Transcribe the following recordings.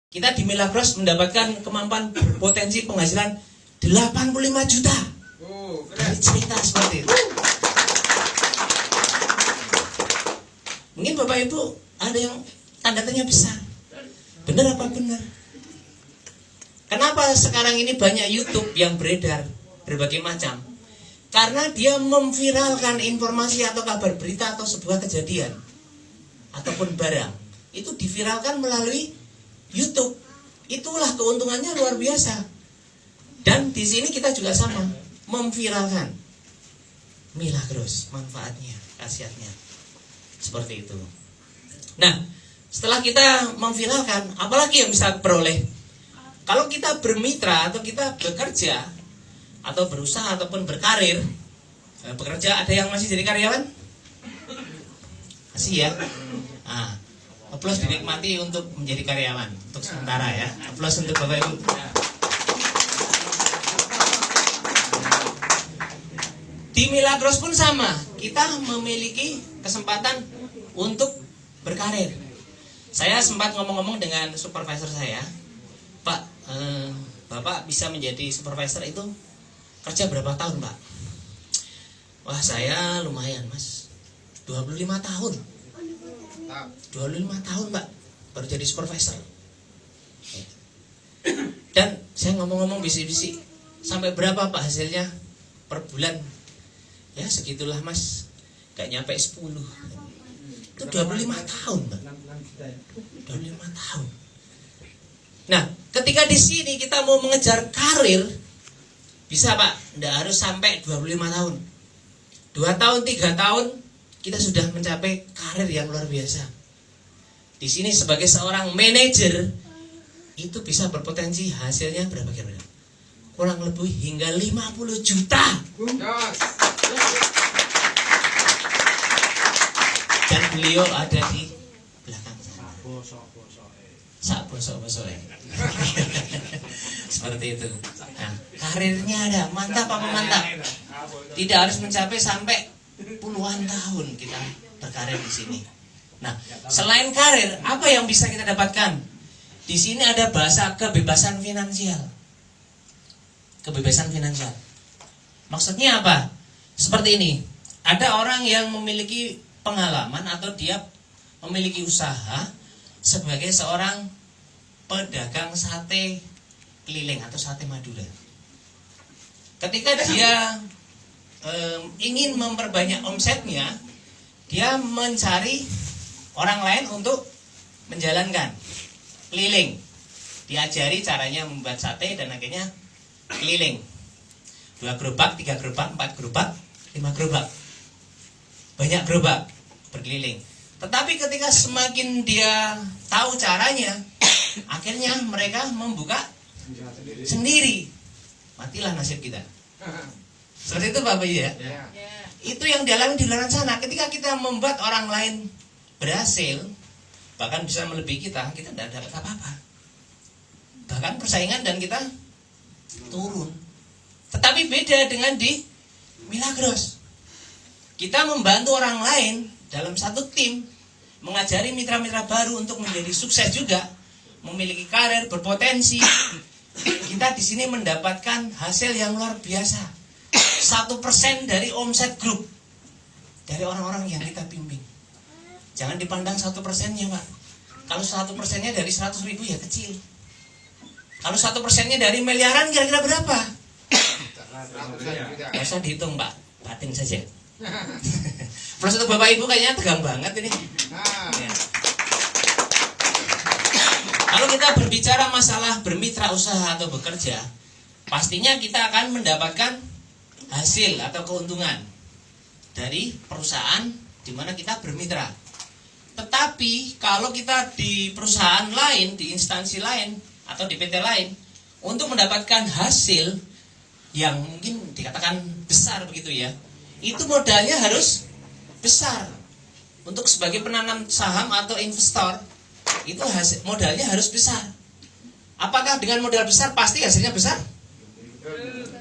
Kita di Milagros mendapatkan kemampuan berpotensi penghasilan 85 juta. Dari cerita seperti itu. Mungkin Bapak Ibu ada yang tanda tanya besar. Benar apa benar? Kenapa sekarang ini banyak YouTube yang beredar berbagai macam? Karena dia memviralkan informasi atau kabar berita atau sebuah kejadian ataupun barang. Itu diviralkan melalui YouTube. Itulah keuntungannya luar biasa. Dan di sini kita juga sama, memviralkan Milagros, manfaatnya, khasiatnya. Seperti itu. Nah, setelah kita memviralkan, apalagi yang bisa peroleh? Kalau kita bermitra atau kita bekerja atau berusaha ataupun berkarir, bekerja, ada yang masih jadi karyawan? Masih ya? Nah, aplaus dinikmati untuk menjadi karyawan untuk sementara ya. Aplaus untuk Bapak Ibu. Di Milagros pun sama. Kita memiliki kesempatan untuk berkarir. Saya sempat ngomong-ngomong dengan supervisor saya, Pak, Bapak bisa menjadi supervisor itu kerja berapa tahun, Pak? Wah, saya lumayan, Mas. 25 tahun. 25 tahun, Pak, baru jadi supervisor. Dan saya ngomong-ngomong bisik-bisik, sampai berapa Pak hasilnya per bulan? Ya segitulah, Mas, gak nyampe 10. Itu 25 tahun, Pak. 25 tahun. Nah, ketika di sini kita mau mengejar karir, bisa Pak, tidak harus sampai 25 tahun. 2 tahun, 3 tahun, kita sudah mencapai karir yang luar biasa. Di sini sebagai seorang manajer, itu bisa berpotensi hasilnya berapa kira-kira? Kurang lebih hingga 50 juta. Dan beliau ada di belakang sana. Sak bosok-bosok. Seperti itu. Nah, karirnya ada, mantap apa mantap? Tidak harus mencapai sampai puluhan tahun kita berkarir di sini. Nah, selain karir, apa yang bisa kita dapatkan? Di sini ada bahasa kebebasan finansial. Kebebasan finansial. Maksudnya apa? Seperti ini. Ada orang yang memiliki pengalaman atau dia memiliki usaha sebagai seorang pedagang sate keliling atau sate Madura. Ketika dia ingin memperbanyak omsetnya, dia mencari orang lain untuk menjalankan keliling. Diajari caranya membuat sate dan akhirnya keliling. 2 gerobak, 3 gerobak, 4 gerobak, 5 gerobak. Banyak gerobak berkeliling. Tetapi ketika semakin dia tahu caranya, akhirnya mereka membuka sendiri. Matilah nasib kita. Seperti itu Bapak ya. Itu yang dialami di luar sana. Ketika kita membuat orang lain berhasil, bahkan bisa melebihi kita, kita tidak dapat apa-apa. Bahkan persaingan dan kita turun. Tetapi beda dengan di Milagros. Kita membantu orang lain dalam satu tim, mengajari mitra-mitra baru untuk menjadi sukses juga, memiliki karir berpotensi. Kita di sini mendapatkan hasil yang luar biasa. 1% dari omset grup dari orang-orang yang kita bimbing. Jangan dipandang 1%-nya, Pak. Kalau 1%-nya dari 100 ribu ya kecil. Kalau 1%-nya dari miliaran kira-kira berapa? Gak usah dihitung, Pak. Batin saja. Plus untuk Bapak Ibu kayaknya tegang banget ini. Ya. Kalau kita berbicara masalah bermitra usaha atau bekerja, pastinya kita akan mendapatkan hasil atau keuntungan dari perusahaan di mana kita bermitra. Tetapi kalau kita di perusahaan lain, di instansi lain atau di PT lain, untuk mendapatkan hasil yang mungkin dikatakan besar begitu ya, itu modalnya harus besar. Untuk sebagai penanam saham atau investor, itu modalnya harus besar. Apakah dengan modal besar pasti hasilnya besar?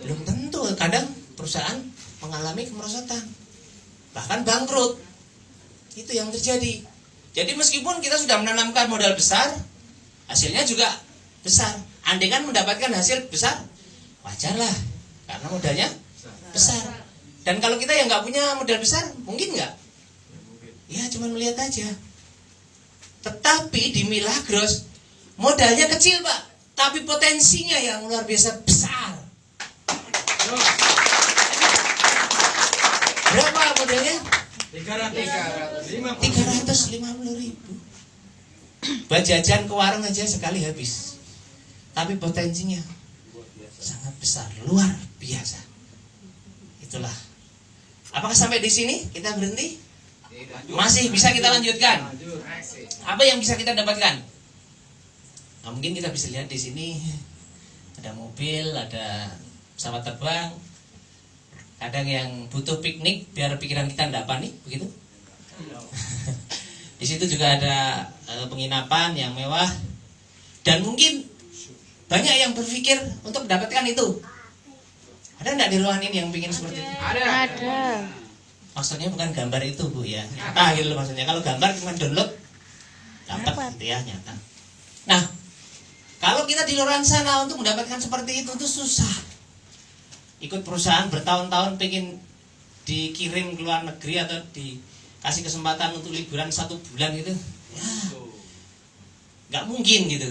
Belum tentu. Kadang perusahaan mengalami kemerosotan, bahkan bangkrut. Itu yang terjadi. Jadi meskipun kita sudah menanamkan modal besar, hasilnya juga besar. Andai kan mendapatkan hasil besar, wajarlah, karena modalnya besar. Dan kalau kita yang nggak punya modal besar, mungkin nggak? Ya cuma melihat aja. Tetapi di Milagros modalnya kecil Pak, tapi potensinya yang luar biasa besar. Berapa modalnya? 350.000. Buat jajan ke warung aja sekali habis. Tapi potensinya sangat besar, luar biasa. Itulah. Apakah sampai di sini kita berhenti? Masih bisa kita lanjutkan. Apa yang bisa kita dapatkan? Nah, mungkin kita bisa lihat di sini ada mobil, ada pesawat terbang. Kadang yang butuh piknik biar pikiran kita tidak panik, begitu. Di situ juga ada penginapan yang mewah. Dan mungkin banyak yang berpikir untuk mendapatkan itu. Ada enggak di ruangan ini yang ingin seperti itu? Ada. Maksudnya bukan gambar itu Bu ya, nyata gitu maksudnya. Kalau gambar cuma download dapat gitu ya, nyata. Nah, kalau kita di luar sana untuk mendapatkan seperti itu susah. Ikut perusahaan bertahun-tahun pengen dikirim ke luar negeri atau dikasih kesempatan untuk liburan 1 bulan gitu, ya nggak mungkin gitu.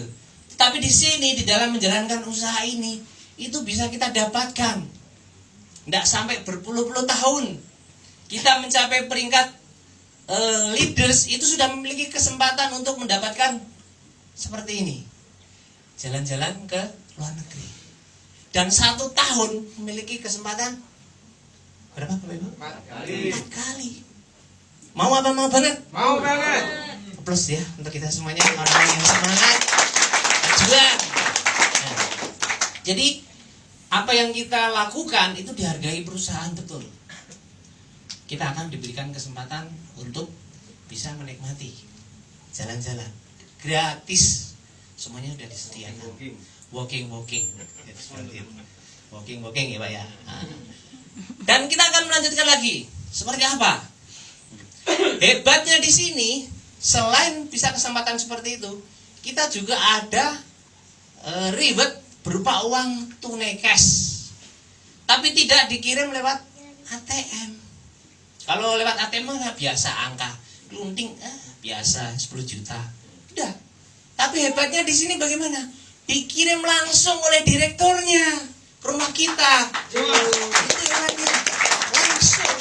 Tapi di sini di dalam menjalankan usaha ini itu bisa kita dapatkan. Nggak sampai berpuluh-puluh tahun kita mencapai peringkat leaders itu sudah memiliki kesempatan untuk mendapatkan seperti ini. Jalan-jalan ke luar negeri. Dan 1 tahun memiliki kesempatan berapa Bapak Ibu? 4 kali. Mau apa mau banget? Mau banget. Plus ya untuk kita semuanya orang yang semangat berjuang. Nah, jadi apa yang kita lakukan itu dihargai perusahaan betul. Kita akan diberikan kesempatan untuk bisa menikmati jalan-jalan gratis, semuanya sudah disediakan. Walking seperti itu. Walking ya Pak ya. Nah. Dan kita akan melanjutkan lagi. Seperti apa? Hebatnya di sini, selain bisa kesempatan seperti itu, kita juga ada reward berupa uang tunai cash. Tapi tidak dikirim lewat ATM. Kalau lewat ATM mah biasa angka, lunting biasa 10 juta. Udah. Tapi hebatnya di sini bagaimana? Dikirim langsung oleh direkturnya ke rumah kita. Itu hebatnya. Langsung.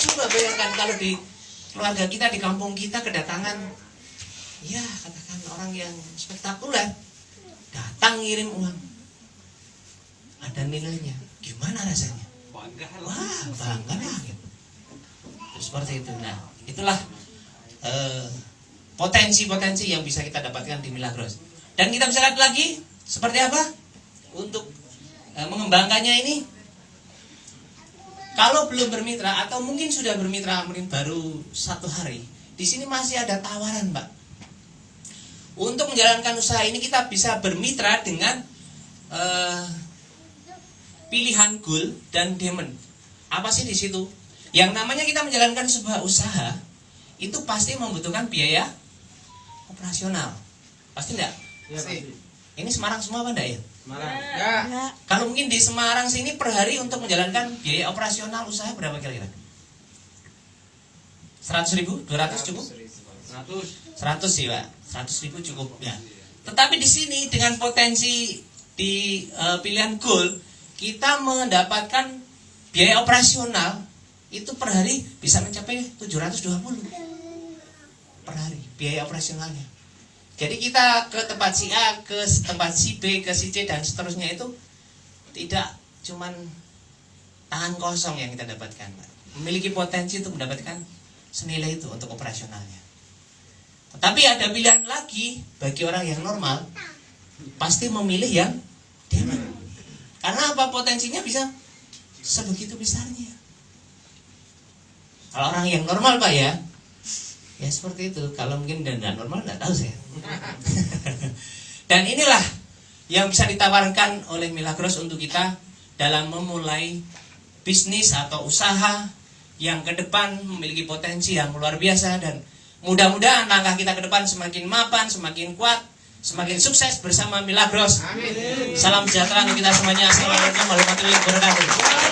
Coba bayangkan kalau di keluarga kita, di kampung kita kedatangan, ya katakan orang yang spektakuler, datang ngirim uang, ada nilainya, gimana rasanya? Wah, bangga lah gitu. Seperti itu. Nah, itulah potensi-potensi yang bisa kita dapatkan di Milagros. Dan kita bisa lihat lagi seperti apa untuk mengembangkannya ini. Kalau belum bermitra atau mungkin sudah bermitra, mungkin baru 1 hari, di sini masih ada tawaran, Pak. Untuk menjalankan usaha ini kita bisa bermitra dengan pilihan Gold dan Diamond. Apa sih di situ? Yang namanya kita menjalankan sebuah usaha itu pasti membutuhkan biaya operasional. Pasti enggak? Ya, pasti. Ini Semarang semua apa enggak ya? Semarang. Ya. Kalau mungkin di Semarang sini per hari untuk menjalankan biaya operasional usaha berapa kira-kira? 100.000? 200 cukup? 100 sih Pak. 100.000 cukup ya. Tetapi di sini dengan potensi di pilihan Gold, kita mendapatkan biaya operasional itu per hari bisa mencapai 720 per hari biaya operasionalnya. Jadi kita ke tempat si A, ke tempat si B, ke si C dan seterusnya itu tidak cuman tangan kosong yang kita dapatkan, Pak. Memiliki potensi untuk mendapatkan senilai itu untuk operasionalnya. Tetapi ada pilihan lagi bagi orang yang normal, pasti memilih yang diamond. Karena apa? Potensinya bisa sebegitu besarnya. Kalau orang yang normal Pak ya seperti itu. Kalau mungkin tidak normal tidak tahu saya. Dan inilah yang bisa ditawarkan oleh Milagros untuk kita dalam memulai bisnis atau usaha yang ke depan memiliki potensi yang luar biasa. Dan mudah-mudahan langkah kita ke depan semakin mapan, semakin kuat, semakin sukses bersama Milagros. Amin. Salam sejahtera untuk kita semuanya. Assalamualaikum warahmatullahi wabarakatuh.